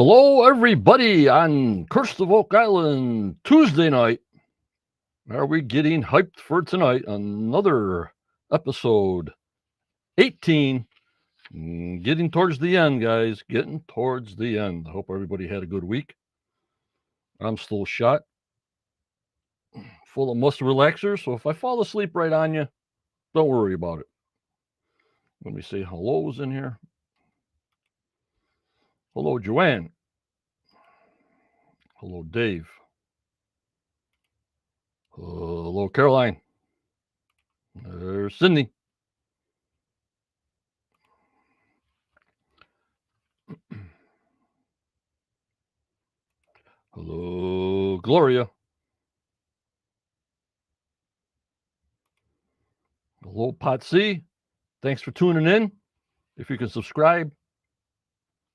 Hello, everybody, on Curse of Oak Island Tuesday night. Are we getting hyped for tonight? Another episode 18. Getting towards the end, guys. Getting towards the end. I hope everybody had a good week. I'm still shot, full of muscle relaxers. So if I fall asleep right on you, don't worry about it. Let me say hellos in here. Hello, Joanne. Hello, Dave. Hello, Caroline. There's Sydney. Hello, Gloria. Hello, Patsy. Thanks for tuning in. If you can subscribe,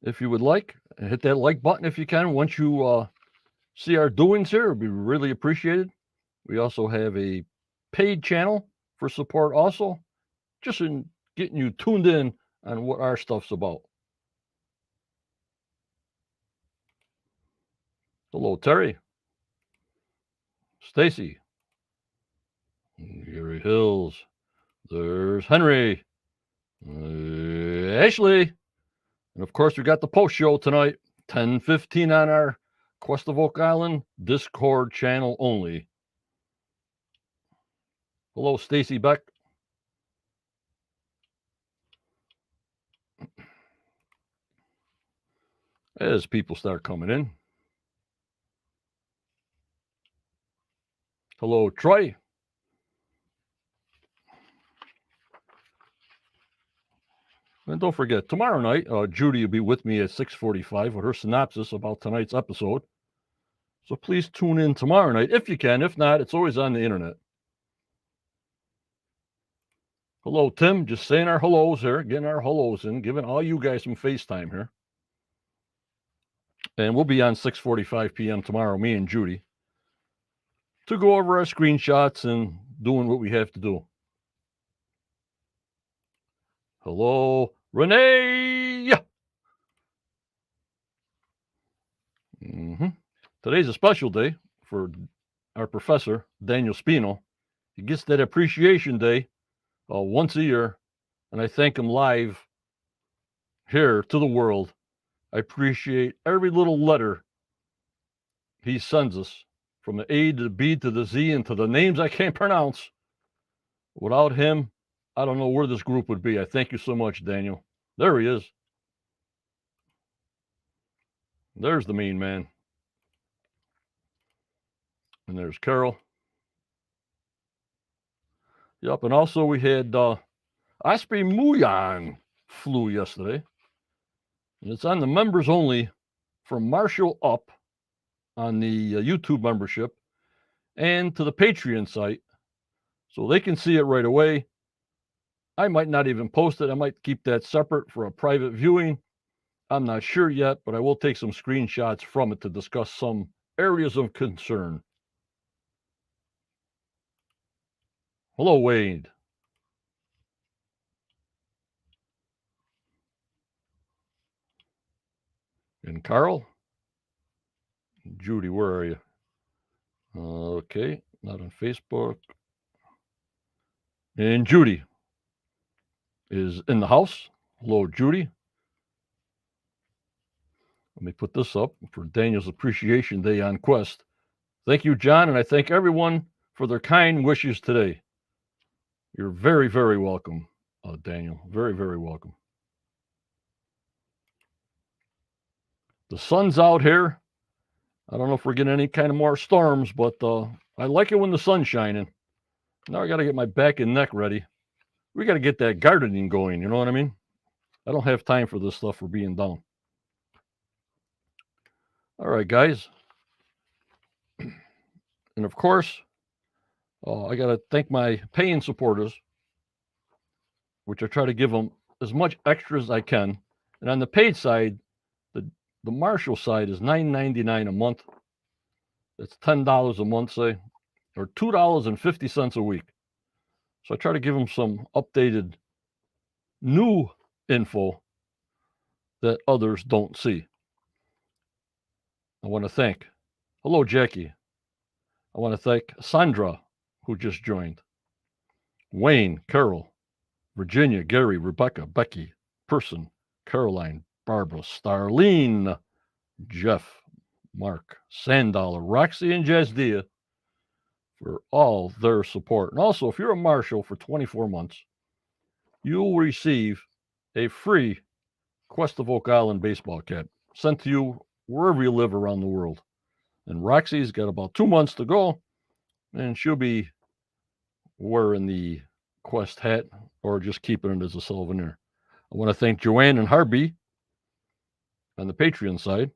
if you would like, and hit that like button if you can. Once you see our doings here, it'd be really appreciated. We also have a paid channel for support also, just in getting you tuned in on what our stuff's about. Hello, Terry. Stacy. Gary Hills. There's Henry. Ashley. And of course, we got the post show tonight, 10:15 on our Quest of Oak Island Discord channel only. Hello, Stacy Beck. As people start coming in. Hello, Troy. And don't forget, tomorrow night, Judy will be with me at 6:45 with her synopsis about tonight's episode. So please tune in tomorrow night if you can. If not, it's always on the internet. Hello, Tim. Just saying our hellos here, getting our hellos in, giving all you guys some FaceTime here. And we'll be on 6:45 p.m. tomorrow, me and Judy, to go over our screenshots and doing what we have to do. Hello, Renee. Today's a special day for our professor, Daniel Spino. He gets that appreciation day once a year, and I thank him live here to the world. I appreciate every little letter he sends us, from the A to the B to the Z and to the names I can't pronounce. Without him, I don't know where this group would be. I thank you so much, Daniel. There he is. There's the mean man. And there's Carol. Yep, and also we had Osprey Muyan flew yesterday. And it's on the members only from Marshall up on the YouTube membership and to the Patreon site. So they can see it right away. I might not even post it. I might keep that separate for a private viewing. I'm not sure yet, but I will take some screenshots from it to discuss some areas of concern. Hello, Wade. And Carl. Judy, where are you? Okay, not on Facebook. And Judy is in the house. Hello, Judy. Let me put this up for Daniel's Appreciation Day on Quest. Thank you, John, and I thank everyone for their kind wishes today. You're very, very welcome, Daniel. Very, very welcome. The sun's out here. I don't know if we're getting any kind of more storms, but I like it when the sun's shining. Now I got to get my back and neck ready. We got to get that gardening going, you know what I mean? I don't have time for this stuff for being down. All right, guys. And of course, I got to thank my paying supporters, which I try to give them as much extra as I can. And on the paid side, the Marshall side is $9.99 a month. That's $10 a month, say, or $2.50 a week. So I try to give them some updated new info that others don't see. I want to thank, hello, Jackie. I want to thank Sandra, who just joined. Wayne, Carol, Virginia, Gary, Rebecca, Becky, Person, Caroline, Barbara, Starlene, Jeff, Mark, Sandollar, Roxy, and Jazdia for all their support. And also, if you're a Marshal for 24 months, you will receive a free Quest of Oak Island baseball cap sent to you wherever you live around the world. And Roxy's got about 2 months to go, and she'll be wearing the Quest hat or just keeping it as a souvenir. I want to thank Joanne and Harvey on the Patreon side.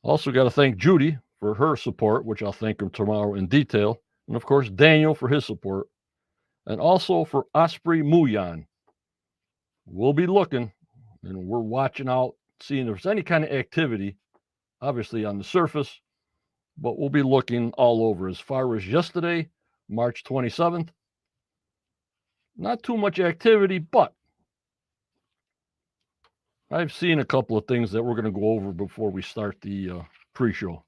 Also got to thank Judy for her support, which I'll thank her tomorrow in detail. And of course, Daniel for his support. And also for Osprey Muyan. We'll be looking and we're watching out, seeing if there's any kind of activity, obviously on the surface, but we'll be looking all over. As far as yesterday, March 27th, not too much activity, but I've seen a couple of things that we're going to go over before we start the pre-show.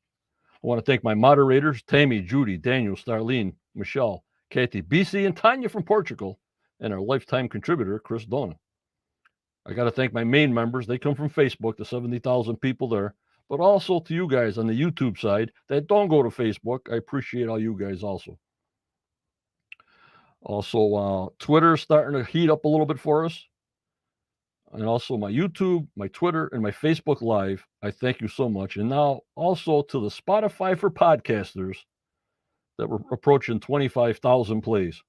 I want to thank my moderators, Tammy, Judy, Daniel, Starlene, Michelle, Kathy, BC, and Tanya from Portugal, and our lifetime contributor, Chris Dona. I got to thank my main members. They come from Facebook, the 70,000 people there, but also to you guys on the YouTube side that don't go to Facebook. I appreciate all you guys also. Also, Twitter is starting to heat up a little bit for us. And also my YouTube, my Twitter, and my Facebook Live. I thank you so much. And now also to the Spotify for podcasters that we're approaching 25,000 plays.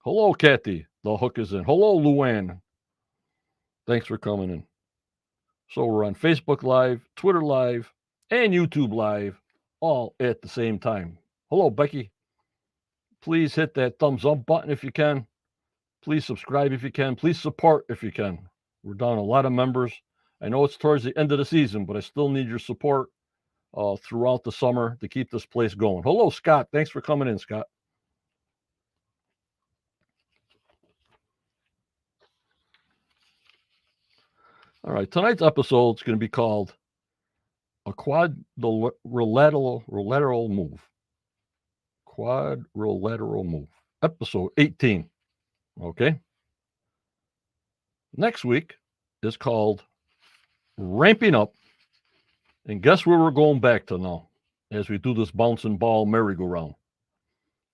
Hello, Kathy. The hook is in. Hello, Luann. Thanks for coming in. So we're on Facebook Live, Twitter Live, and YouTube Live all at the same time. Hello, Becky. Please hit that thumbs up button if you can. Please subscribe if you can. Please support if you can. We're down a lot of members. I know it's towards the end of the season, but I still need your support throughout the summer to keep this place going. Hello, Scott. Thanks for coming in, Scott. All right, tonight's episode is going to be called A Quadrilateral Move. Quadrilateral Move. Episode 18. Okay. Next week is called Ramping Up. And guess where we're going back to now as we do this bouncing ball merry-go-round.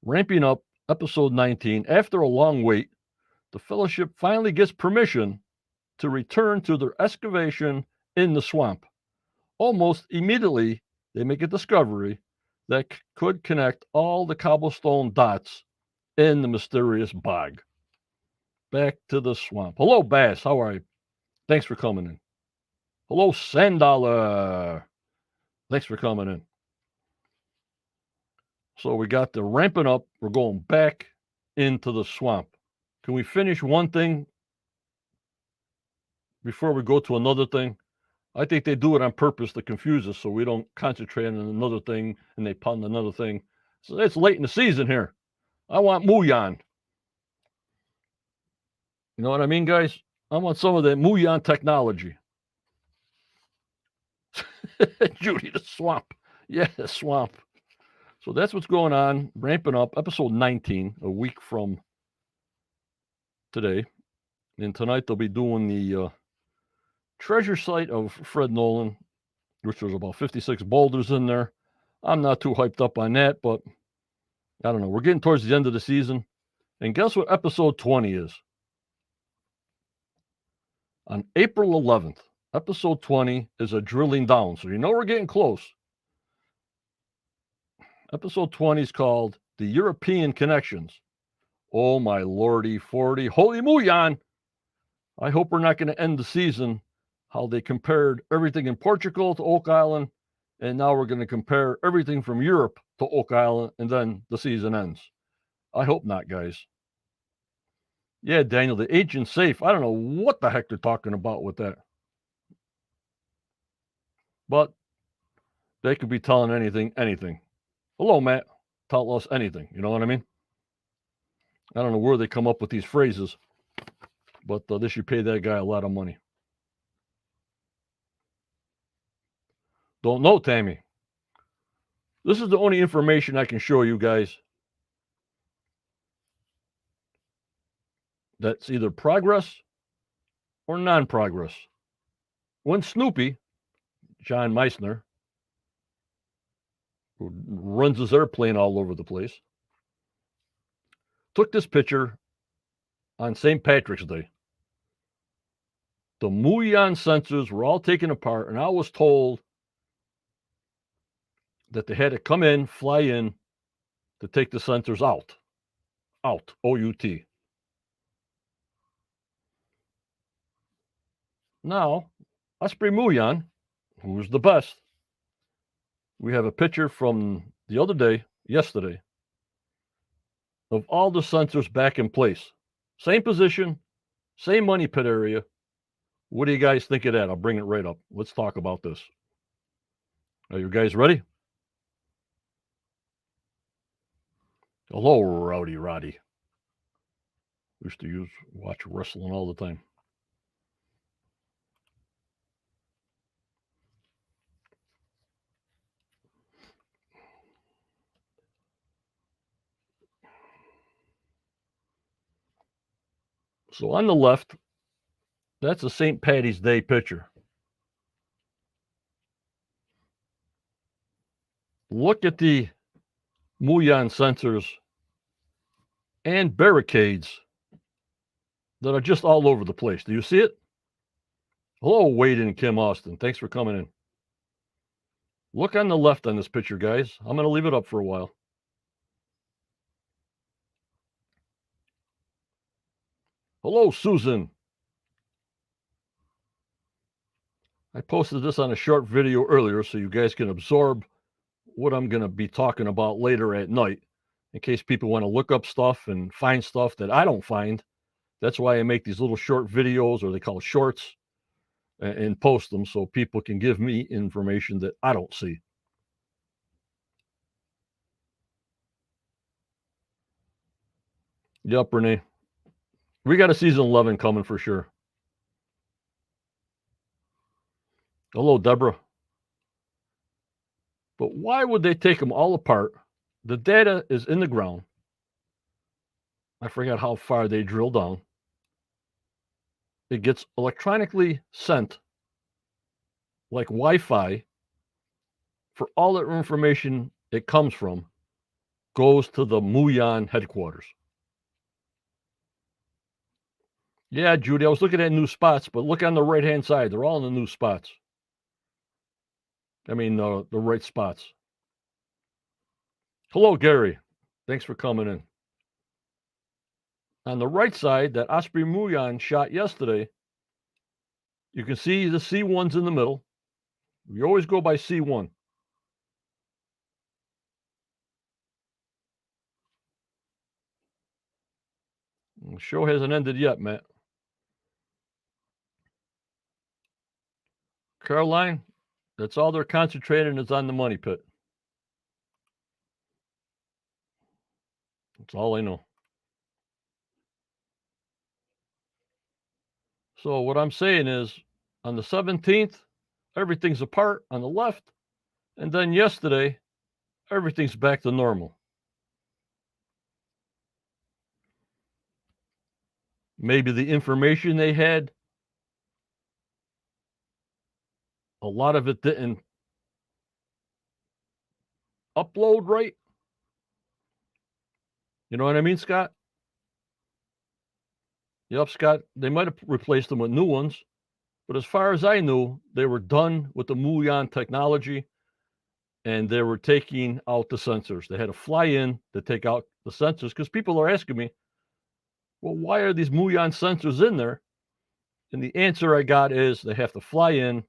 Ramping Up, episode 19. After a long wait, the Fellowship finally gets permission to return to their excavation in the swamp. Almost immediately, they make a discovery that could connect all the cobblestone dots in the mysterious bog. Back to the swamp. Hello, Bass. How are you? Thanks for coming in. Hello, Sandollar. Thanks for coming in. So we got the ramping up. We're going back into the swamp. Can we finish one thing before we go to another thing? I think they do it on purpose to confuse us so we don't concentrate on another thing and they pun another thing. So it's late in the season here. I want Muyan. You know what I mean, guys? I want some of that Muyan technology. Judy, the swamp. Yeah, the swamp. So that's what's going on. Ramping up. Episode 19, a week from today. And tonight they'll be doing the treasure site of Fred Nolan, which there's about 56 boulders in there. I'm not too hyped up on that, but I don't know. We're getting towards the end of the season. And guess what episode 20 is? On April 11th, episode 20 is a drilling down. So you know we're getting close. Episode 20 is called The European Connections. Oh, my lordy 40. Holy Muyan! I hope we're not going to end the season how they compared everything in Portugal to Oak Island, and now we're going to compare everything from Europe to Oak Island, and then the season ends. I hope not, guys. Yeah, Daniel, the ancient safe. I don't know what the heck they're talking about with that. But they could be telling anything. Hello, Matt. Tell us anything. You know what I mean? I don't know where they come up with these phrases, but they should pay that guy a lot of money. Don't know, Tammy. This is the only information I can show you guys that's either progress or non-progress. When Snoopy, John Meissner, who runs his airplane all over the place, took this picture on St. Patrick's Day. The Muon sensors were all taken apart, and I was told that they had to come in, fly in, to take the sensors out. Out, O-U-T. Now, Osprey Muon, who's the best, we have a picture from the other day, yesterday, of all the sensors back in place. Same position, same money pit area. What do you guys think of that? I'll bring it right up. Let's talk about this. Are you guys ready? Hello, Rowdy Roddy. Used to watch wrestling all the time. So on the left, that's a St. Patty's Day picture. Look at the Muon sensors and barricades that are just all over the place. Do you see it? Hello, Wade and Kim Austin. Thanks for coming in. Look on the left on this picture, guys. I'm going to leave it up for a while. Hello, Susan. I posted this on a short video earlier so you guys can absorb what I'm going to be talking about later at night in case people want to look up stuff and find stuff that I don't find. That's why I make these little short videos, or they call shorts, and post them so people can give me information that I don't see. Yep, Renee. We got a season 11 coming for sure. Hello, Deborah. But why would they take them all apart? The data is in the ground. I forgot how far they drill down. It gets electronically sent like Wi-Fi. For all the information it comes from goes to the Muon headquarters. Yeah, Judy, I was looking at new spots, but look on the right-hand side. They're all in the new spots. I mean, the right spots. Hello, Gary. Thanks for coming in. On the right side, that Osprey Muon shot yesterday, you can see the C1's in the middle. We always go by C1. The show hasn't ended yet, Matt. Caroline, that's all they're concentrating is on the money pit. That's all I know. So what I'm saying is, on the 17th, everything's apart on the left, and then yesterday, everything's back to normal. Maybe the information they had, a lot of it didn't upload right. You know what I mean, Scott? Yep, Scott. They might have replaced them with new ones, but as far as I knew, they were done with the Muon technology, and they were taking out the sensors. They had to fly in to take out the sensors because people are asking me, well, why are these Muon sensors in there? And the answer I got is they have to fly in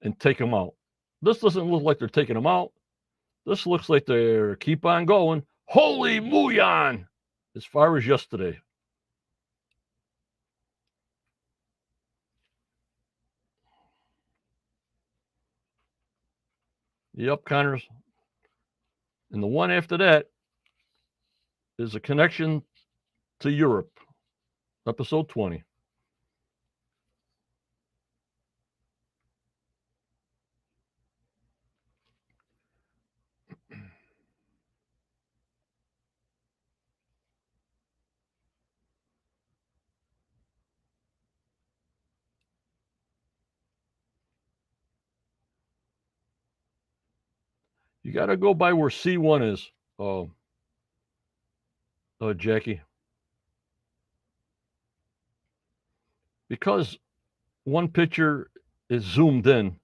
and take them out. This doesn't look like they're taking them out. This looks like they're keep on going. Holy Muon! As far as yesterday. Yep, Connors. And the one after that is a connection to Europe, episode 20. You got to go by where C1 is, Jackie. Because one picture is zoomed in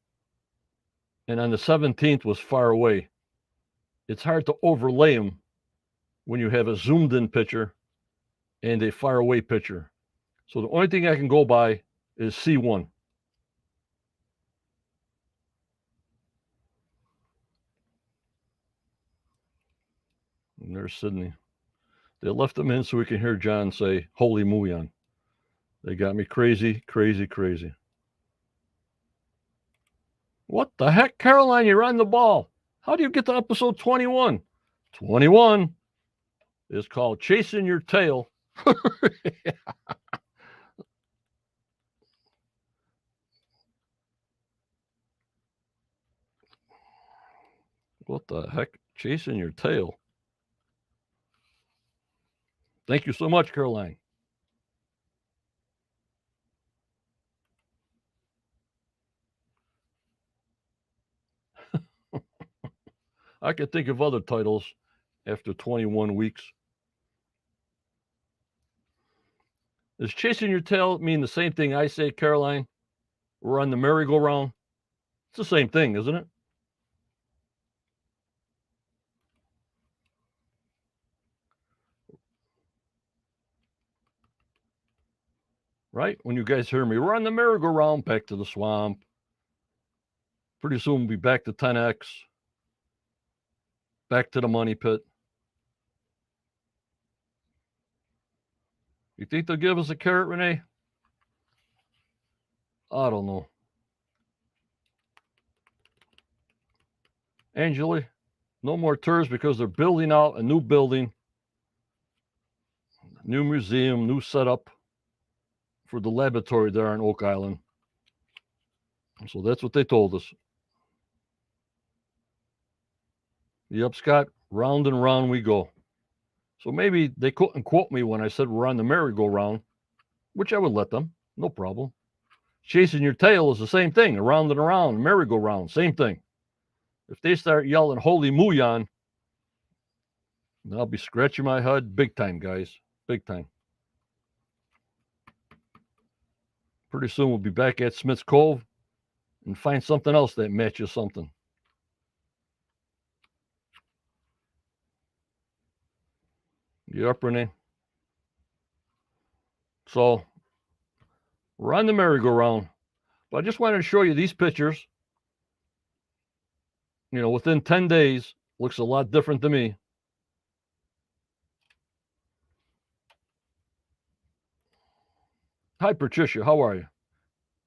and on the 17th was far away, it's hard to overlay them when you have a zoomed in picture and a far away picture. So the only thing I can go by is C1. And there's Sydney. They left them in so we can hear John say, "Holy Muyan." They got me crazy, crazy, crazy. What the heck, Caroline? You're on the ball. How do you get to episode 21? 21 is called Chasing Your Tail. What the heck? Chasing Your Tail. Thank you so much, Caroline. I could think of other titles after 21 weeks. Does Chasing Your Tail mean the same thing I say, Caroline? We're on the merry-go-round. It's the same thing, isn't it? Right? When you guys hear me, we're on the merry-go-round, back to the swamp. Pretty soon we'll be back to 10X, back to the money pit. You think they'll give us a carrot, Renee? I don't know. Angeli, no more tours because they're building out a new building, new museum, new setup for the laboratory there on Oak Island. So that's what they told us. Yep, Scott, round and round we go. So maybe they couldn't quote me when I said we're on the merry-go-round, which I would let them, no problem. Chasing your tail is the same thing, around and around, merry-go-round, same thing. If they start yelling "Holy Muyan," I'll be scratching my head big time, guys, big time. Pretty soon we'll be back at Smith's Cove and find something else that matches something. You up, Renee? So we're on the merry-go-round, but I just wanted to show you these pictures. You know, within 10 days, looks a lot different to me. Hi, Patricia. How are you?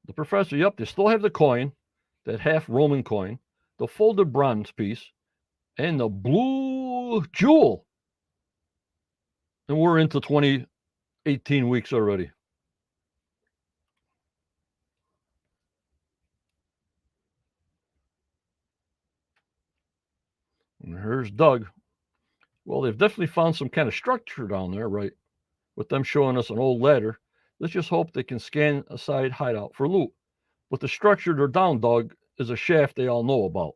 The professor, yep, they still have the coin, that half Roman coin, the folded bronze piece, and the blue jewel. And we're into 18 weeks already. And here's Doug. Well, they've definitely found some kind of structure down there, right? With them showing us an old ladder. Let's just hope they can scan a side hideout for loot. But the structure they're down, Doug, is a shaft they all know about.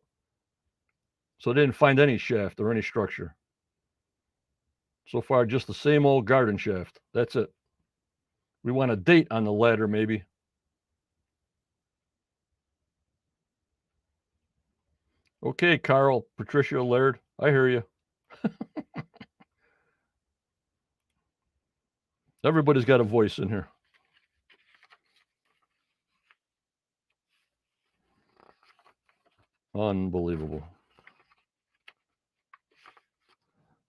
So they didn't find any shaft or any structure. So far, just the same old garden shaft. That's it. We want a date on the ladder, maybe. Okay, Carl, Patricia, Laird, I hear you. Everybody's got a voice in here. Unbelievable.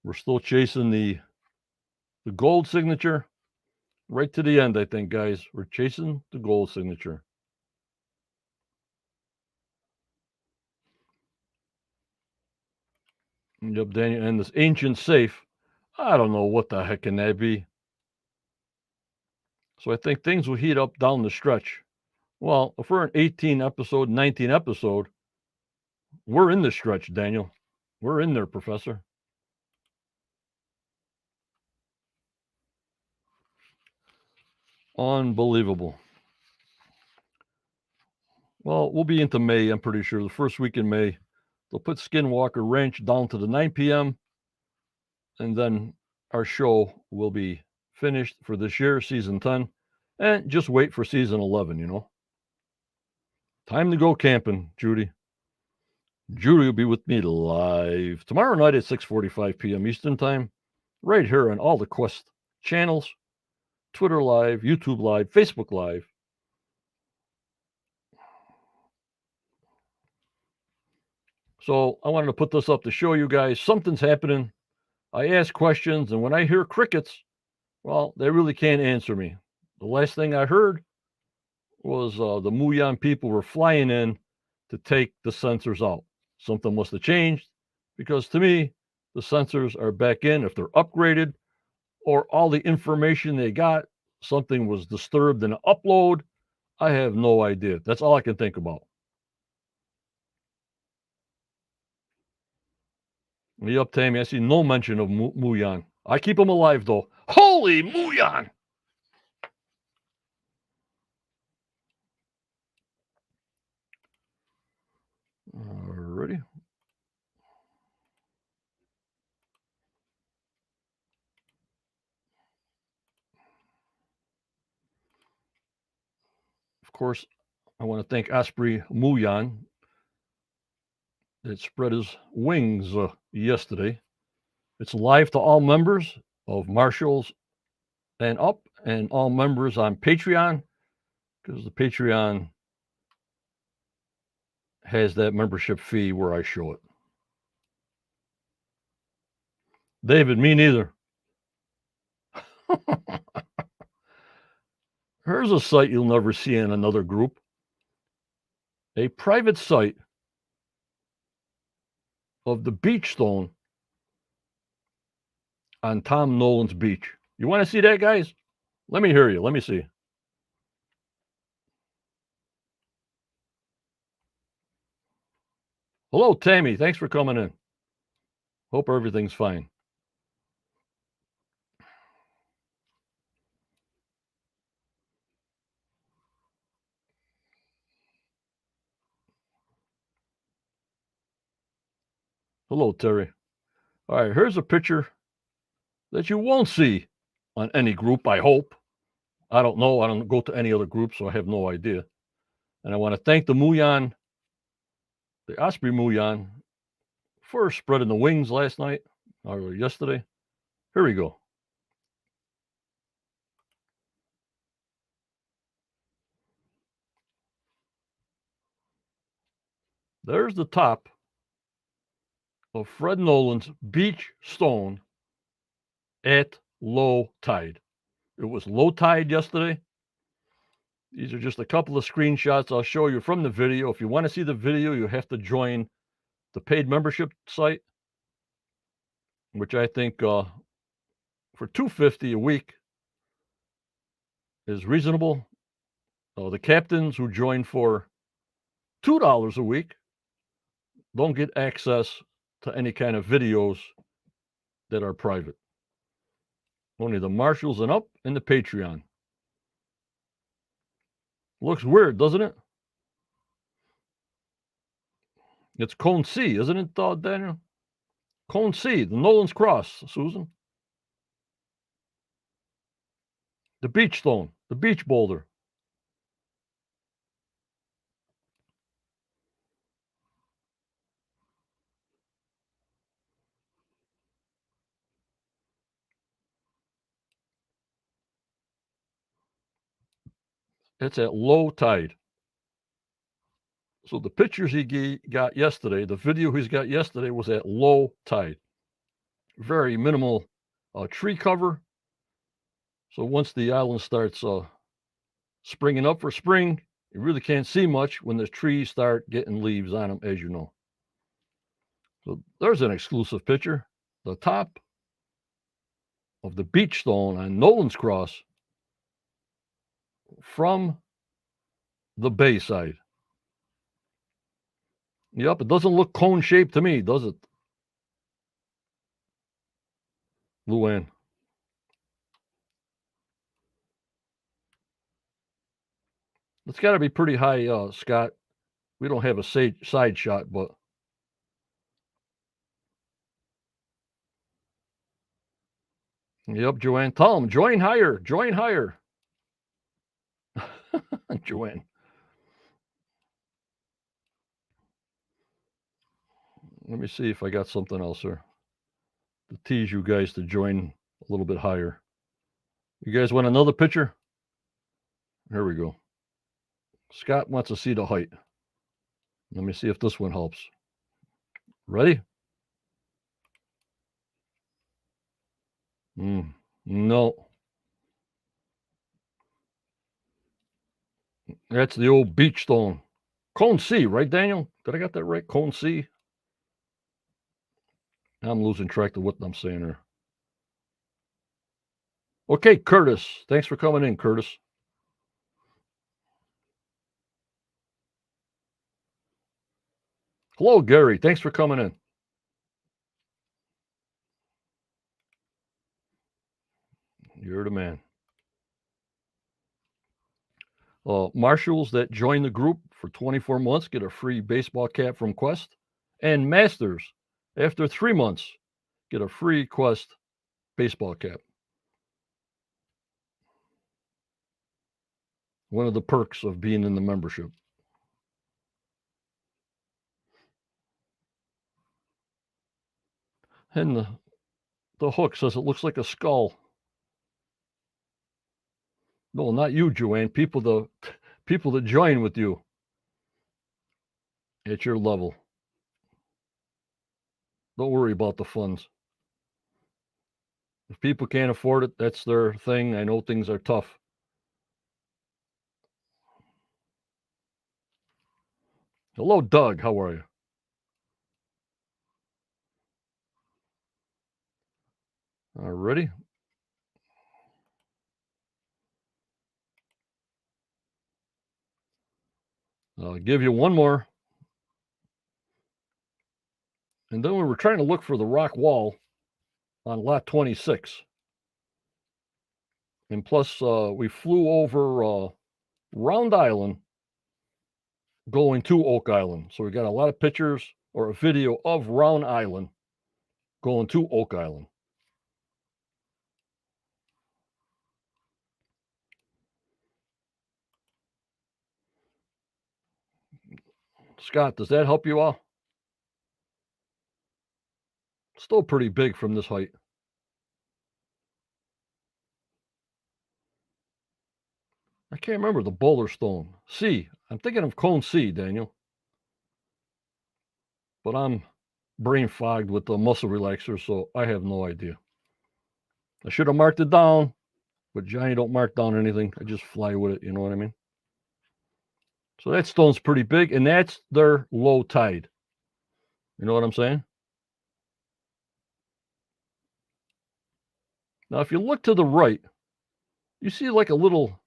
We're still chasing the gold signature right to the end, I think, guys. We're chasing the gold signature. Yep, Daniel. And this ancient safe, I don't know what the heck can that be. So I think things will heat up down the stretch. Well, if we're an 18 episode, 19 episode, we're in the stretch, Daniel. We're in there, Professor. Unbelievable. Well, we'll be into May, I'm pretty sure. The first week in May, they'll put Skinwalker Ranch down to the 9 p.m. and then our show will be finished for this year, season 10, and just wait for season 11, you know. Time to go camping, Judy. Judy will be with me live tomorrow night at 6:45 p.m. Eastern Time, right here on all the Quest channels, Twitter Live, YouTube Live, Facebook Live. So I wanted to put this up to show you guys something's happening. I ask questions, and when I hear crickets, well, they really can't answer me. The last thing I heard was the Muyan people were flying in to take the sensors out. Something must have changed because to me, the sensors are back in. If they're upgraded or all the information they got, something was disturbed in the upload. I have no idea. That's all I can think about. Yup, Tammy, I see no mention of Muyan. I keep them alive, though. Holy Muyan! Alrighty. Of course, I want to thank Osprey Muyan that spread his wings yesterday. It's live to all members of Marshall's and Up and all members on Patreon because the Patreon has that membership fee where I show it. David, me neither. Here's a site you'll never see in another group. A private site of the beach stone on Tom Nolan's beach. You want to see that, guys? Let me hear you. Let me see. Hello, Tammy. Thanks for coming in. Hope everything's fine. Hello, Terry. All right, here's a picture that you won't see on any group, I hope. I don't know. I don't go to any other group, so I have no idea. And I want to thank the Muyan, the Osprey Muyan, for spreading the wings last night or yesterday. Here we go. There's the top of Fred Nolan's beach stone at low tide. It was low tide yesterday. These are just a couple of screenshots I'll show you from the video. If you want to see the video, you have to join the paid membership site, which I think for $250 a week is reasonable. The captains who join for $2 a week don't get access to any kind of videos that are private. Only the Marshalls and Up and the Patreon. Looks weird, doesn't it? It's Cone C, isn't it, Daniel? Cone C, the Nolan's Cross, Susan. The beach stone, the beach boulder. It's at low tide. So the pictures he got yesterday, the video he's got yesterday was at low tide. Very minimal tree cover. So once the island starts springing up for spring, you really can't see much when the trees start getting leaves on them, as you know. So there's an exclusive picture. The top of the beach stone on Nolan's Cross from the bay side. Yep, it doesn't look cone shaped to me, does it, Luann? It's got to be pretty high, Scott. We don't have a side shot, but Yep, Joanne. Tell them, join higher. Join higher. Joanne. Let me see if I got something else here to tease you guys to join a little bit higher. You guys want another picture? Here we go. Scott wants to see the height. Let me see if this one helps. Ready? No. That's the old beach stone. Cone C, right, Daniel? Did I got that right? Cone C? I'm losing track of what I'm saying here. Okay, Curtis. Thanks for coming in, Curtis. Hello, Gary. Thanks for coming in. You're the man. Marshals that join the group for 24 months get a free baseball cap from Quest. And Masters, after 3 months, get a free Quest baseball cap. One of the perks of being in the membership. And the hook says it looks like a skull. No, not you, Joanne. People that join with you at your level. Don't worry about the funds. If people can't afford it, that's their thing. I know things are tough. Hello, Doug. How are you? All righty. I'll give you one more. And then we were trying to look for the rock wall on lot 26. And plus, we flew over Round Island going to Oak Island. So we got a lot of pictures or a video of Round Island going to Oak Island. Scott, does that help you all? Still pretty big from this height. I can't remember the boulder stone. C. I'm thinking of Cone C, Daniel. But I'm brain fogged with the muscle relaxer, so I have no idea. I should have marked it down, but Johnny don't mark down anything. I just fly with it, you know what I mean? So that stone's pretty big, and that's their low tide. You know what I'm saying? Now, if you look to the right, you see like a little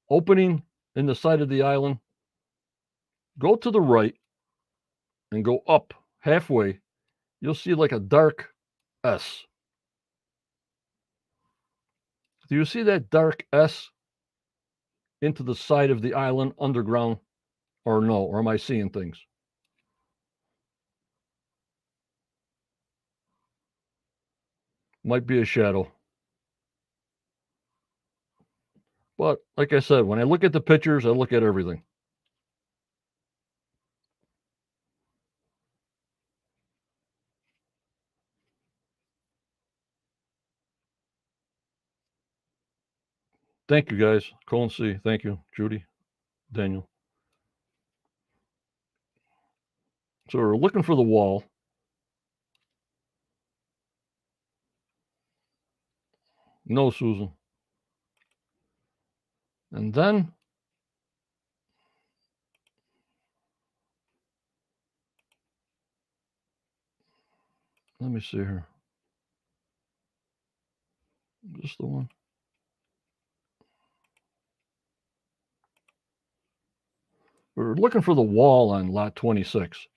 opening in the side of the island. Go to the right and go up halfway. You'll see like a dark S. Do you see that dark S into the side of the island underground, or no? Or am I seeing things? Might be a shadow. But like I said, when I look at the pictures, I look at everything. Thank you, guys. Colin C. Thank you, Judy, Daniel. So we're looking for the wall. No, Susan. And then let me see here. Just the one. We're looking for the wall on lot 26.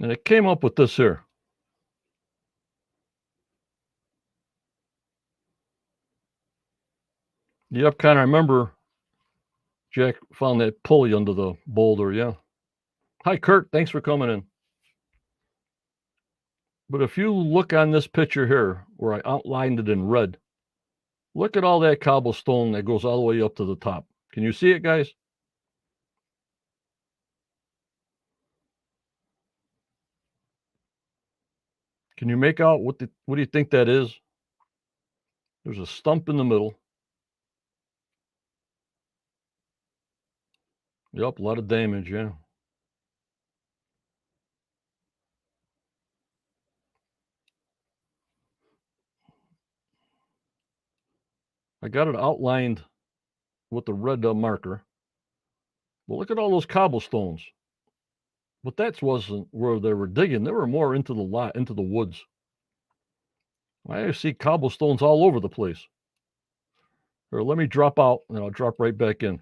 And it came up with this here. Yep, kind of remember Jack found that pulley under the boulder, yeah. Hi, Kurt. Thanks for coming in. But if you look on this picture here, where I outlined it in red, look at all that cobblestone that goes all the way up to the top. Can you see it, guys? Can you make out what do you think that is? There's a stump in the middle. Yep, a lot of damage, yeah. I got it outlined with the red marker. Well, look at all those cobblestones. But that wasn't where they were digging. They were more into the lot, into the woods. I see cobblestones all over the place. Or let me drop out and I'll drop right back in.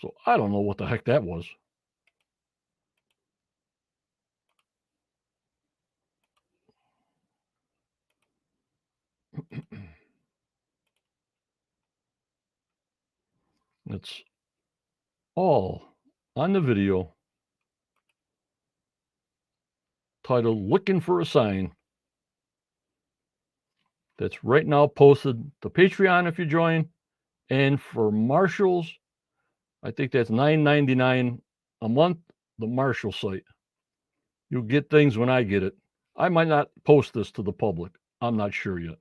So I don't know what the heck that was. It's all on the video titled Looking for a Sign. That's right now posted to Patreon if you join. And for Marshall's, I think that's $9.99 a month, the Marshall site. You'll get things when I get it. I might not post this to the public. I'm not sure yet.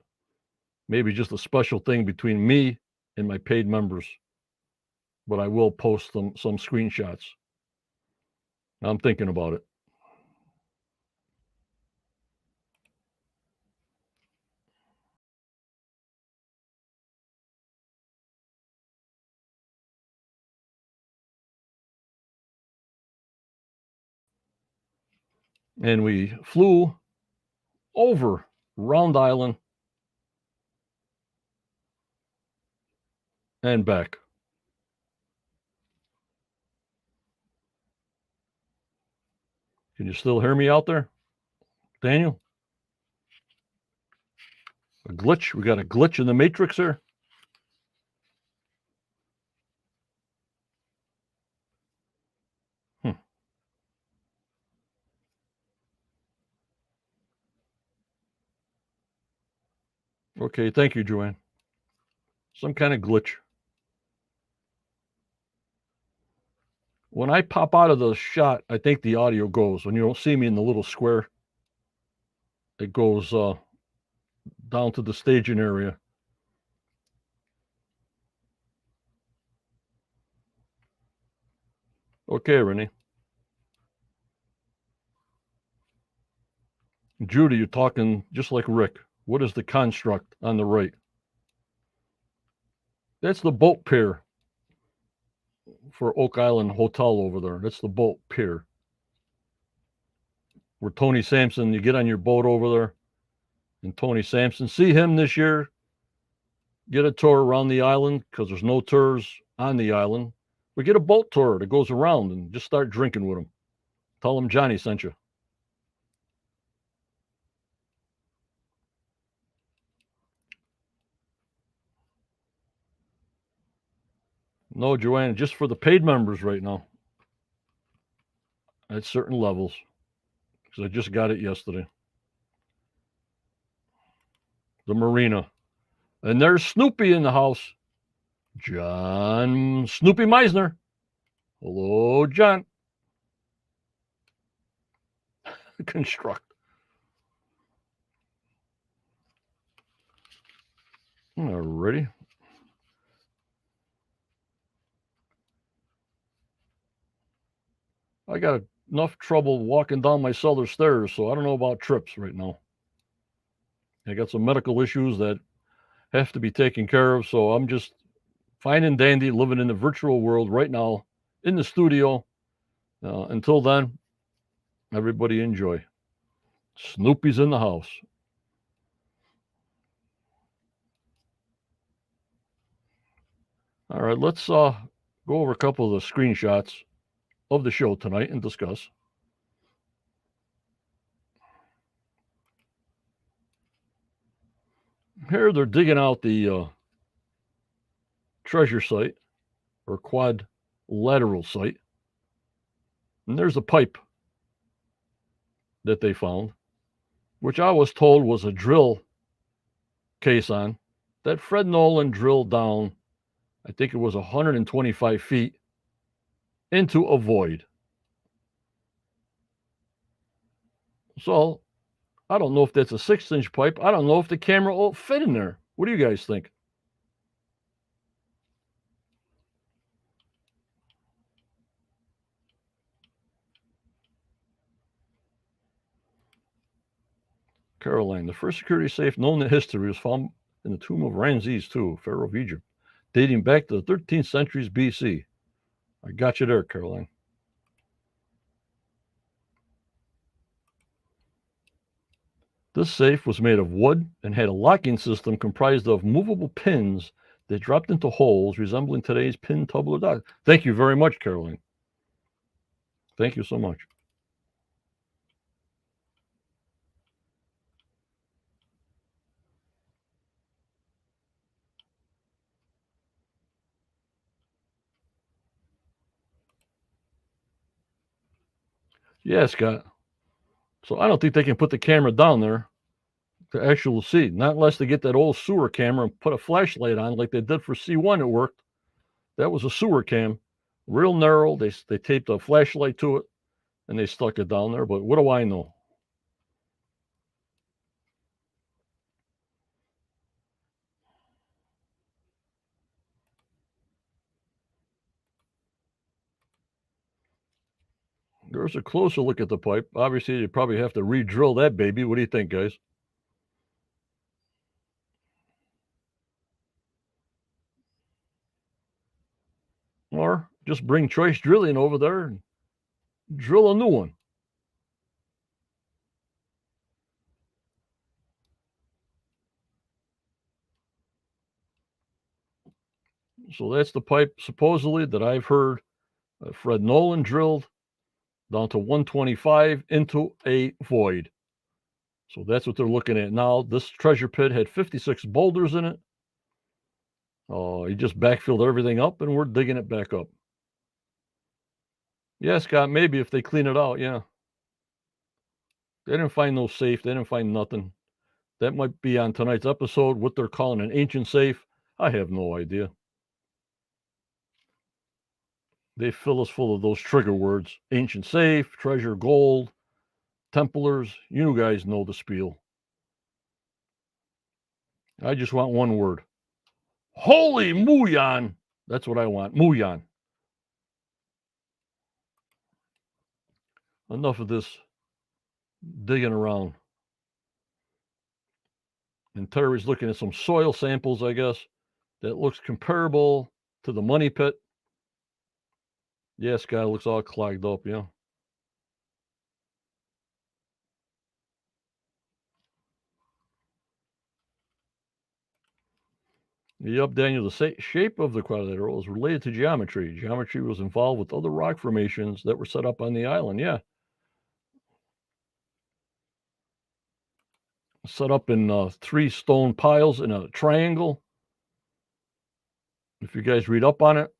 Maybe just a special thing between me and my paid members. But I will post some screenshots. I'm thinking about it. And we flew over Round Island and back. Can you still hear me out there, Daniel? A glitch? We got a glitch in the matrix here? Okay, thank you, Joanne. Some kind of glitch. When I pop out of the shot, I think the audio goes. When you don't see me in the little square, it goes down to the staging area. Okay, Renee. Judy, you're talking just like Rick. What is the construct on the right? That's the boat pier for Oak Island Hotel over there. That's the boat pier. Where Tony Sampson, you get on your boat over there, and Tony Sampson, see him this year, get a tour around the island because there's no tours on the island. We get a boat tour that goes around and just start drinking with him. Tell him Johnny sent you. No, Joanne, just for the paid members right now at certain levels because I just got it yesterday. The marina. And there's Snoopy in the house. John Snoopy Meisner. Hello, John. Construct. Alrighty. I got enough trouble walking down my cellar stairs, so I don't know about trips right now. I got some medical issues that have to be taken care of, so I'm just fine and dandy living in the virtual world right now in the studio. Until then, everybody enjoy. Snoopy's in the house. All right, let's go over a couple of the screenshots of the show tonight and discuss. Here they're digging out the treasure site or quadrilateral site. And there's a pipe that they found, which I was told was a drill caisson that Fred Nolan drilled down, I think it was 125 feet, into a void. So I don't know if that's a 6-inch pipe. I don't know if the camera will fit in there. What do you guys think? Caroline, the first security safe known in history was found in the tomb of Ramses II, Pharaoh of Egypt, dating back to the 13th centuries BC. I got you there, Caroline. This safe was made of wood and had a locking system comprised of movable pins that dropped into holes resembling today's pin tubular dock. Thank you very much, Caroline. Thank you so much. Yeah, Scott. So I don't think they can put the camera down there to actually see, not unless they get that old sewer camera and put a flashlight on like they did for C1. It worked. That was a sewer cam, real narrow. They taped a flashlight to it and they stuck it down there. But what do I know? There's a closer look at the pipe. Obviously, you probably have to re-drill that baby. What do you think, guys? Or just bring Choice Drilling over there and drill a new one. So that's the pipe supposedly that I've heard Fred Nolan drilled down to 125 into a void. So that's what they're looking at now. This treasure pit had 56 boulders in it. He just backfilled everything up and we're digging it back up. Yeah, Scott, maybe if they clean it out, yeah. They didn't find no safe. They didn't find nothing. That might be on tonight's episode, what they're calling an ancient safe. I have no idea. They fill us full of those trigger words: ancient safe, treasure, gold, Templars. You guys know the spiel. I just want one word. Holy Muyan. That's what I want. Muyan. Enough of this digging around. And Terry's looking at some soil samples, I guess, that looks comparable to the money pit. Yes, guy looks all clogged up, yeah. Yep, Daniel, the shape of the quadrilateral is related to geometry. Geometry was involved with other rock formations that were set up on the island. Yeah. Set up in 3 stone piles in a triangle. If you guys read up on it,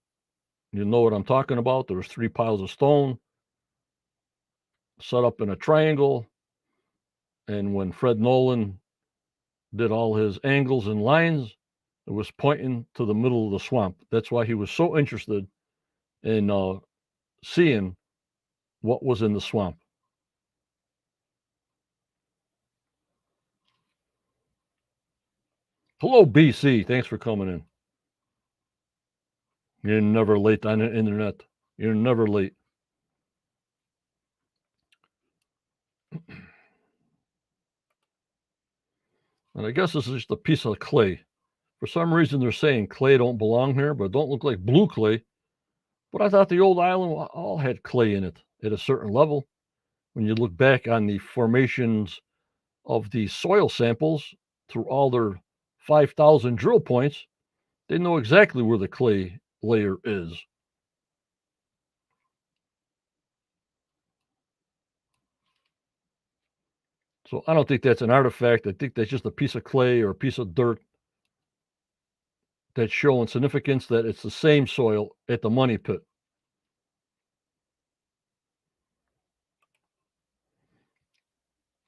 you know what I'm talking about. There was 3 piles of stone set up in a triangle. And when Fred Nolan did all his angles and lines, it was pointing to the middle of the swamp. That's why he was so interested in seeing what was in the swamp. Hello, BC. Thanks for coming in. You're never late on the internet. You're never late. And I guess this is just a piece of clay. For some reason, they're saying clay don't belong here, but it don't look like blue clay. But I thought the old island all had clay in it at a certain level. When you look back on the formations of the soil samples through all their 5,000 drill points, they know exactly where the clay layer is. So I don't think that's an artifact. I think that's just a piece of clay or a piece of dirt that's showing significance that it's the same soil at the money pit.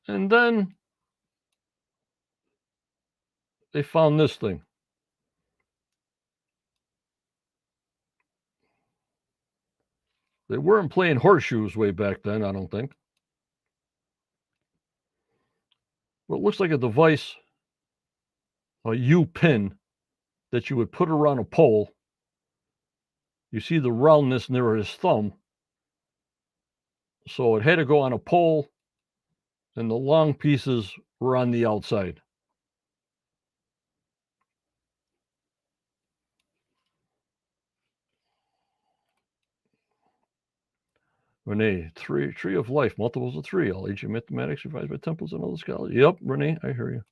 And then they found this thing. They weren't playing horseshoes way back then, I don't think. But it looks like a device, a U pin that you would put around a pole. You see the roundness near his thumb. So it had to go on a pole, and the long pieces were on the outside. Renee, tree of life, multiples of three. All ancient mathematics revised by temples and other scholars. Yep, Renee, I hear you.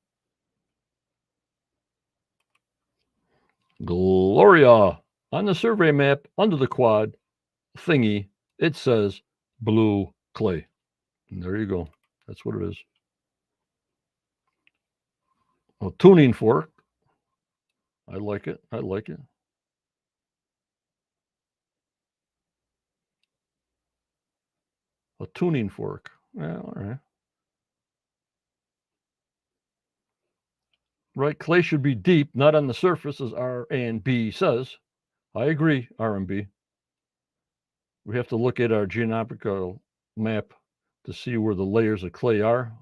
Gloria, on the survey map under the quad thingy, it says blue clay. And there you go. That's what it is. A tuning fork. I like it. I like it. A tuning fork. Yeah, all right. Right, clay should be deep, not on the surface, as R and B says. I agree, R and B. We have to look at our geographical map to see where the layers of clay are.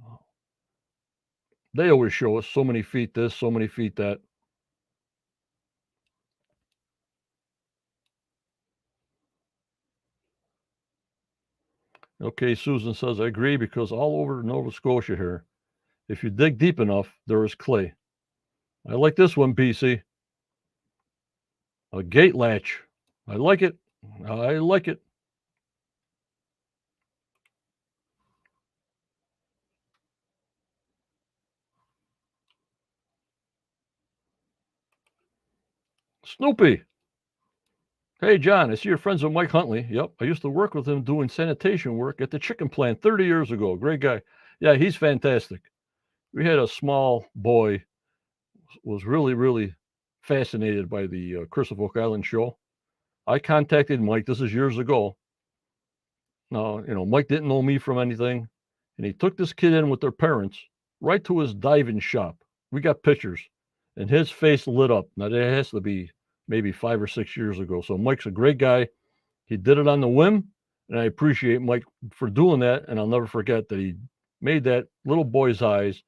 They always show us so many feet this, so many feet that. Okay, Susan says, I agree, because all over Nova Scotia here, if you dig deep enough, there is clay. I like this one, BC. A gate latch. I like it. I like it. Snoopy. Hey, John, I see you're friends with Mike Huntley. Yep, I used to work with him doing sanitation work at the chicken plant 30 years ago. Great guy. Yeah, he's fantastic. We had a small boy was really, really fascinated by the Chris of Oak Island show. I contacted Mike. This is years ago. Now, Mike didn't know me from anything, and he took this kid in with their parents right to his diving shop. We got pictures, and his face lit up. Now, that has to be maybe 5 or 6 years ago. So Mike's a great guy. He did it on the whim, and I appreciate Mike for doing that. And I'll never forget that he made that little boy's eyes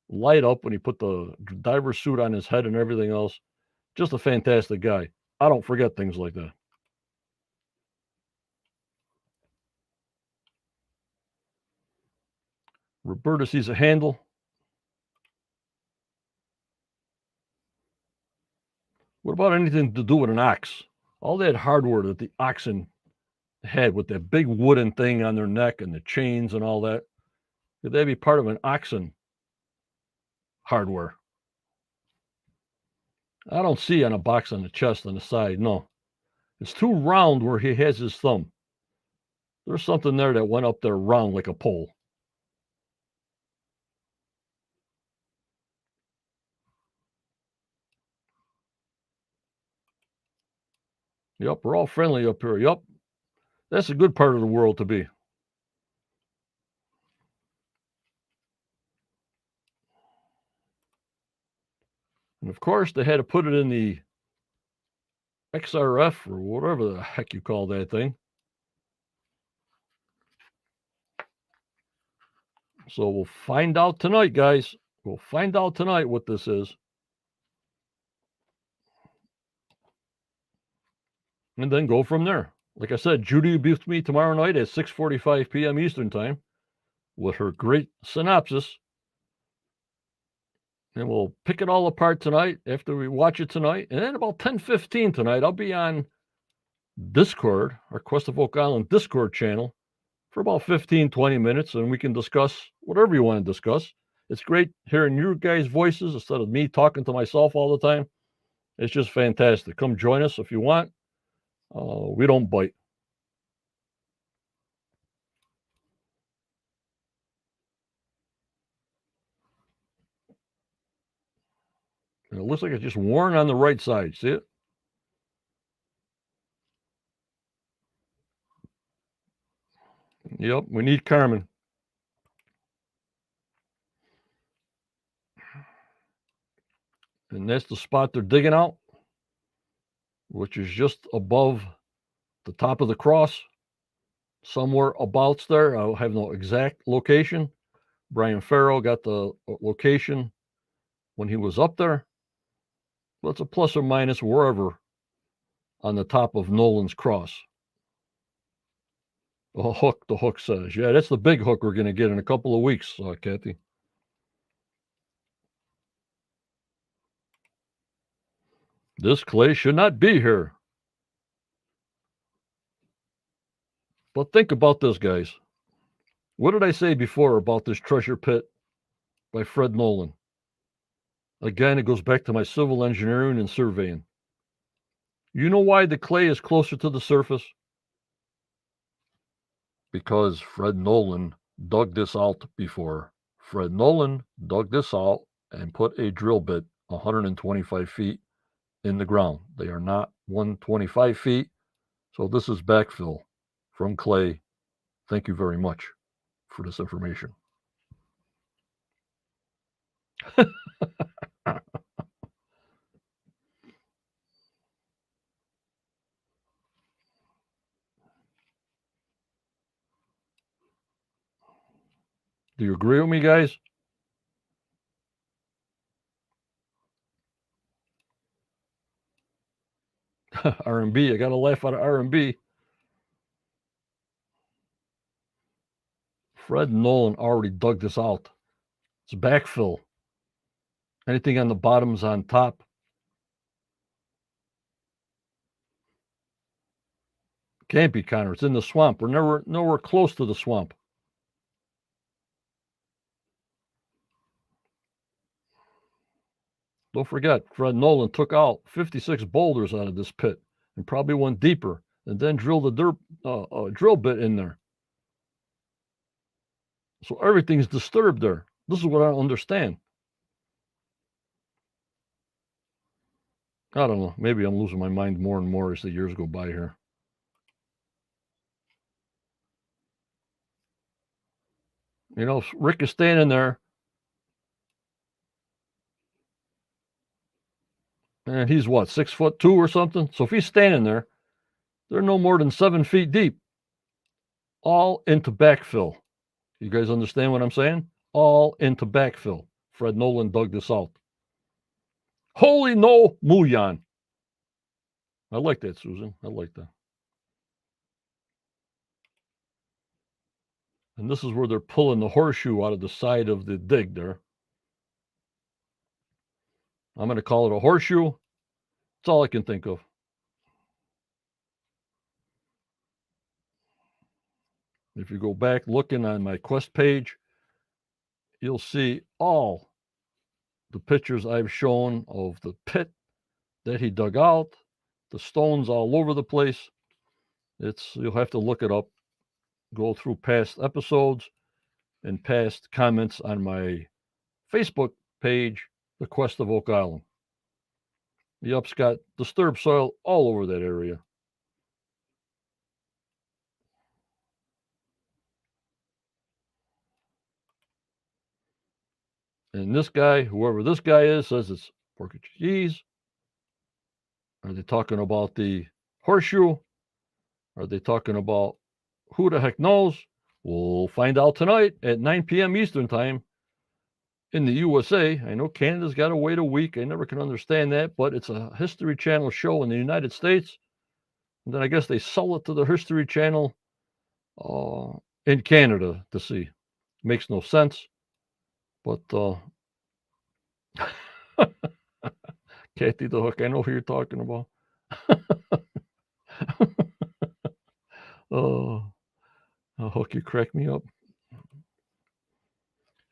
light up when he put the diver suit on his head and everything else. Just a fantastic guy. I don't forget things like that. Roberta sees a handle. What about anything to do with an ox? All that hardware that the oxen had with that big wooden thing on their neck and the chains and all that. Could that be part of an oxen hardware? I don't see on a box on the chest on the side. No, it's too round where he has his thumb. There's something there that went up there round like a pole. Yep, we're all friendly up here. Yep, that's a good part of the world to be. And of course, they had to put it in the XRF or whatever the heck you call that thing. So we'll find out tonight, guys. We'll find out tonight what this is. And then go from there. Like I said, Judy will be with me tomorrow night at 6:45 p.m. Eastern Time with her great synopsis. And we'll pick it all apart tonight after we watch it tonight. And then about 10:15 tonight, I'll be on Discord, our Quest of Oak Island Discord channel, for about 15, 20 minutes, and we can discuss whatever you want to discuss. It's great hearing your guys' voices instead of me talking to myself all the time. It's just fantastic. Come join us if you want. We don't bite. And it looks like it's just worn on the right side. See it? Yep, we need Carmen. And that's the spot they're digging out, which is just above the top of the cross, somewhere abouts there. I have no exact location. Brian Farrow got the location when he was up there. But it's a plus or minus wherever on the top of Nolan's cross. The hook says. Yeah, that's the big hook we're going to get in a couple of weeks, Kathy. This clay should not be here. But think about this, guys. What did I say before about this treasure pit by Fred Nolan? Again, it goes back to my civil engineering and surveying. You know why the clay is closer to the surface? Because Fred Nolan dug this out before. Fred Nolan dug this out and put a drill bit 125 feet in the ground. They are not 125 feet. So this is backfill from clay. Thank you very much for this information. Do you agree with me, guys? R&B. I got to laugh out of R&B. Fred Nolan already dug this out. It's backfill. Anything on the bottom is on top. Can't be, Connor. It's in the swamp. We're nowhere close to the swamp. Don't forget, Fred Nolan took out 56 boulders out of this pit and probably went deeper and then drilled a drill bit in there. So everything's disturbed there. This is what I don't understand. I don't know. Maybe I'm losing my mind more and more as the years go by here. You know, Rick is standing there, and he's what, 6'2" or something? So if he's standing there, they're no more than 7 feet deep, all into backfill. You guys understand what I'm saying? All into backfill. Fred Nolan dug this out. Holy no, Muyan. I like that, Susan. I like that. And this is where they're pulling the horseshoe out of the side of the dig there. I'm going to call it a horseshoe. That's all I can think of. If you go back looking on my Quest page, you'll see all the pictures I've shown of the pit that he dug out, the stones all over the place. You'll have to look it up, go through past episodes and past comments on my Facebook page, The Quest of Oak Island. It's got disturbed soil all over that area. And this guy, whoever this guy is, says it's Portuguese. Are they talking about the horseshoe? Are they talking about who the heck knows? We'll find out tonight at 9 p.m. Eastern Time in the USA. I know Canada's got to wait a week. I never can understand that, but it's a History Channel show in the United States. And then I guess they sell it to the History Channel in Canada to see. Makes no sense. But Kathy the Hook, I know who you're talking about. Oh, Hook, you crack me up.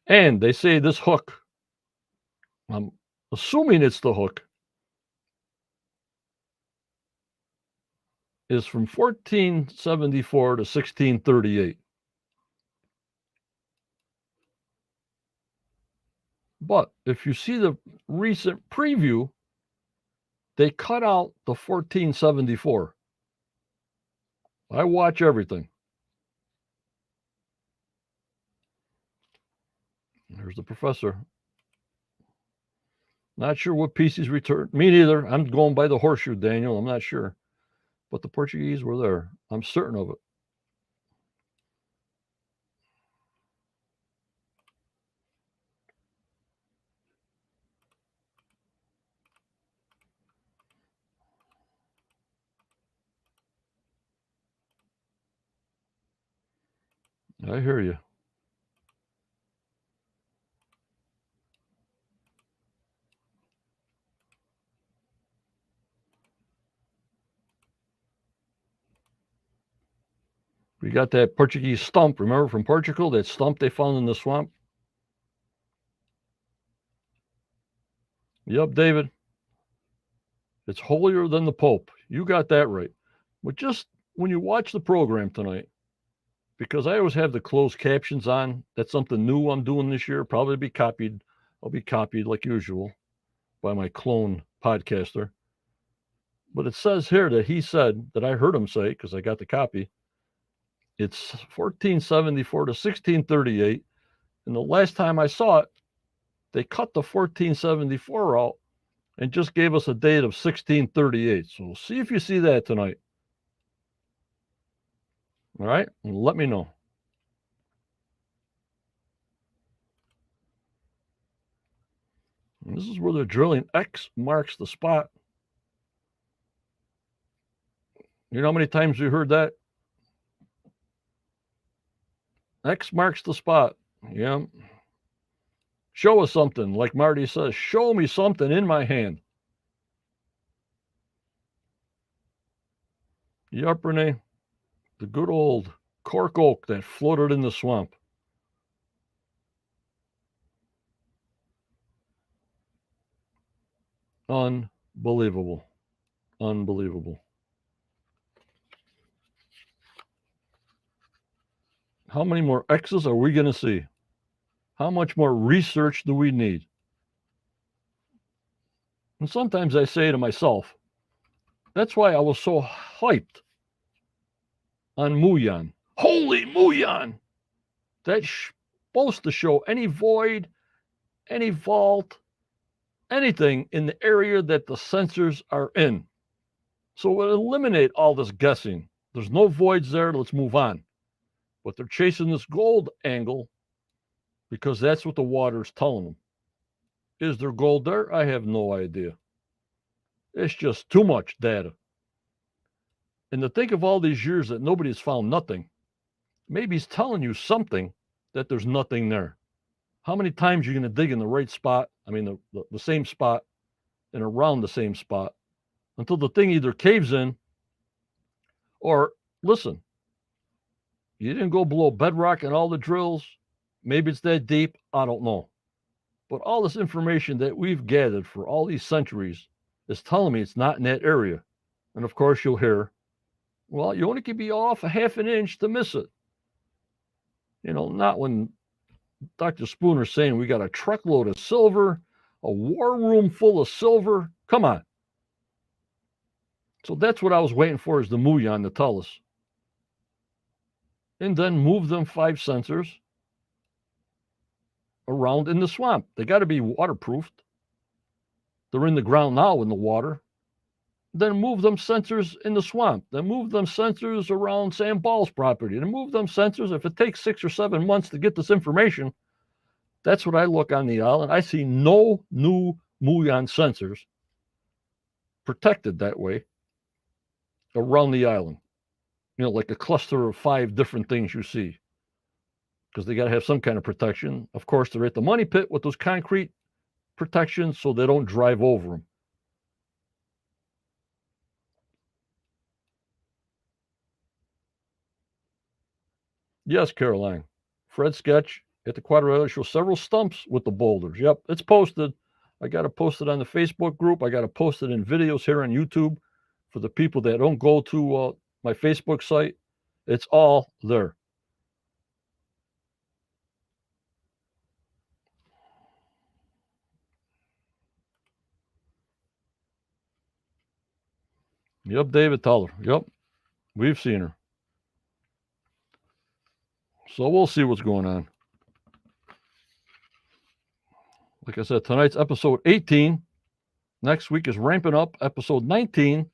And they say this hook, I'm assuming it's the hook, is from 1474 to 1638. But if you see the recent preview, they cut out the 1474. I watch everything. There's the professor. Not sure what piece he's returned. Me neither. I'm going by the horseshoe, Daniel. I'm not sure. But the Portuguese were there. I'm certain of it. I hear you. We got that Portuguese stump, remember, from Portugal? That stump they found in the swamp? Yep, David. It's holier than the Pope. You got that right. But just when you watch the program tonight, because I always have the closed captions on, that's something new I'm doing this year. Probably be copied. I'll be copied like usual by my clone podcaster. But it says here that he said, that I heard him say, because I got the copy, it's 1474 to 1638. And the last time I saw it, they cut the 1474 out and just gave us a date of 1638. So see if you see that tonight. All right? And let me know. And this is where they're drilling. X marks the spot. You know how many times we heard that? X marks the spot. Yeah. Show us something. Like Marty says, show me something in my hand. Yep, Renee. The good old cork oak that floated in the swamp. Unbelievable. Unbelievable. How many more X's are we going to see? How much more research do we need? And sometimes I say to myself, that's why I was so hyped on Muyan. Holy Muyan! That's supposed to show any void, any vault, anything in the area that the sensors are in. So it would eliminate all this guessing. There's no voids there. Let's move on. But they're chasing this gold angle because that's what the water is telling them. Is there gold there? I have no idea. It's just too much data. And to think of all these years that nobody's found nothing, maybe he's telling you something that there's nothing there. How many times are you going to dig in the right spot? I mean, the same spot and around the same spot until the thing either caves in or, listen, you didn't go below bedrock in all the drills. Maybe it's that deep. I don't know. But all this information that we've gathered for all these centuries is telling me it's not in that area. And of course, you'll hear, well, you only can be off a half an inch to miss it. You know, not when Dr. Spooner's saying we got a truckload of silver, a war room full of silver. Come on. So that's what I was waiting for, is the Muyan to tell us. And then move them 5 sensors around in the swamp. They got to be waterproofed. They're in the ground now in the water. then move them sensors in the swamp, then move them sensors around Sam Ball's property, then move them sensors. If it takes 6 or 7 months to get this information, that's what I look on the island. I see no new Muon sensors protected that way around the island. Like a cluster of 5 different things you see, because they got to have some kind of protection. Of course, they're at the money pit with those concrete protections so they don't drive over them. Yes, Caroline. Fred sketch at the Quadrilateral shows several stumps with the boulders. Yep, it's posted. I got to post it on the Facebook group. I got to post it in videos here on YouTube for the people that don't go to my Facebook site. It's all there. Yep, David Teller. Yep, we've seen her. So we'll see what's going on. Like I said, tonight's episode 18. Next week is ramping up, episode 19.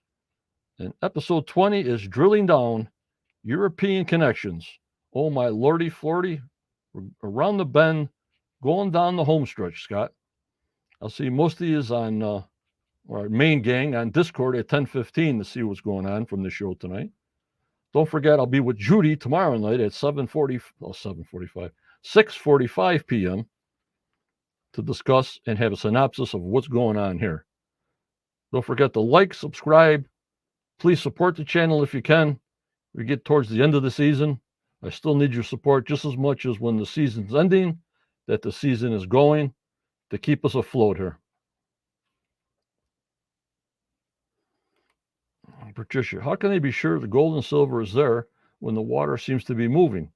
And episode 20 is drilling down European connections. Oh, my lordy flordy. Around the bend, going down the home stretch, Scott. I'll see most of you on our main gang on Discord at 10:15 to see what's going on from the show tonight. Don't forget, I'll be with Judy tomorrow night at 6:45 p.m. to discuss and have a synopsis of what's going on here. Don't forget to like, subscribe. Please support the channel if you can. We get towards the end of the season. I still need your support just as much as when the season's ending, that the season is going, to keep us afloat here. Patricia, how can they be sure the gold and silver is there when the water seems to be moving?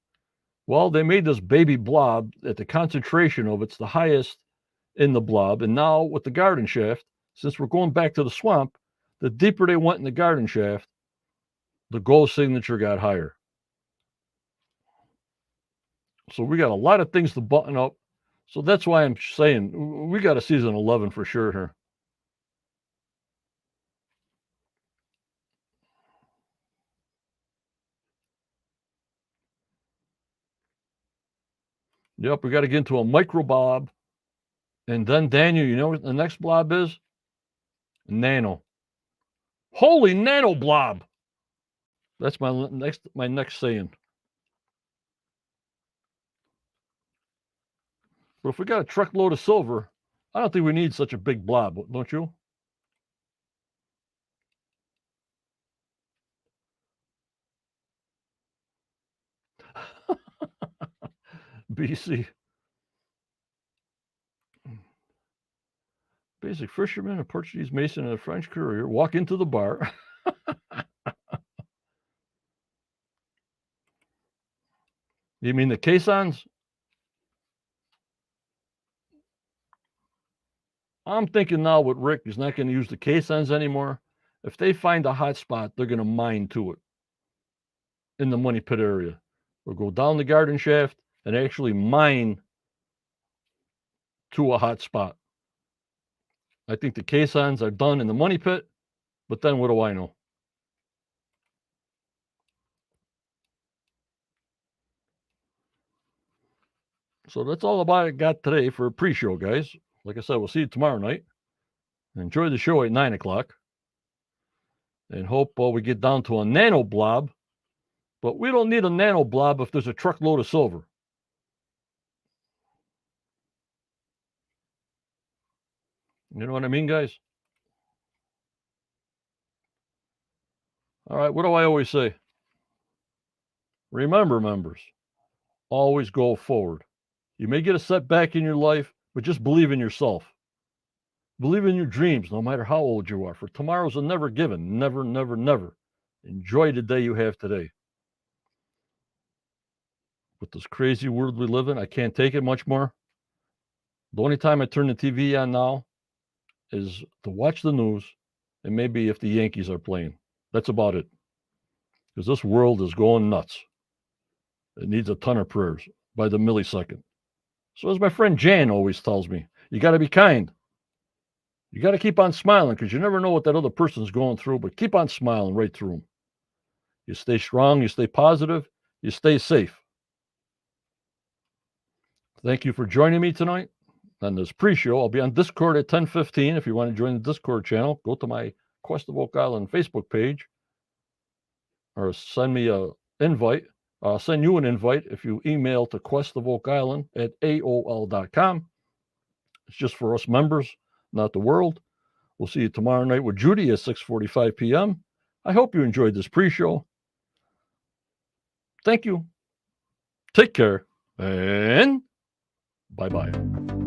Well, they made this baby blob that the concentration of it's the highest in the blob. And now with the garden shaft, since we're going back to the swamp, the deeper they went in the garden shaft, the gold signature got higher. So we got a lot of things to button up. So that's why I'm saying we got a season 11 for sure here. Yep, we got to get into a micro blob. And then, Daniel, you know what the next blob is? Nano. Holy nano blob. That's my next saying. But if we got a truckload of silver, I don't think we need such a big blob, don't you? BC. Basic fisherman, a Portuguese mason, and a French courier walk into the bar. You mean the caissons? I'm thinking now with Rick, he's not going to use the caissons anymore. If they find a hot spot, they're going to mine to it in the money pit area. We'll go down the garden shaft and actually mine to a hot spot. I think the caissons are done in the money pit, but then what do I know? So that's all about I got today for a pre-show, guys. Like I said, we'll see you tomorrow night. Enjoy the show at 9 o'clock. And hope we get down to a nano blob. But we don't need a nano blob if there's a truckload of silver. You know what I mean, guys? All right, what do I always say? Remember, members, always go forward. You may get a setback in your life, but just believe in yourself. Believe in your dreams, no matter how old you are, for tomorrow's a never given. Never, never, never. Enjoy the day you have today. With this crazy world we live in, I can't take it much more. The only time I turn the TV on now is to watch the news and maybe if the Yankees are playing. That's about it. Because this world is going nuts. It needs a ton of prayers by the millisecond. So as my friend Jan always tells me, you got to be kind. You got to keep on smiling because you never know what that other person's going through, but keep on smiling right through them. You stay strong, you stay positive, you stay safe. Thank you for joining me tonight on this pre-show. I'll be on Discord at 10:15. If you want to join the Discord channel, go to my Quest of Oak Island Facebook page or send me a invite. I'll send you an invite if you email to questofoakisland@aol.com. It's just for us members, not the world. We'll see you tomorrow night with Judy at 6:45 p.m. I hope you enjoyed this pre-show. Thank you. Take care and bye-bye.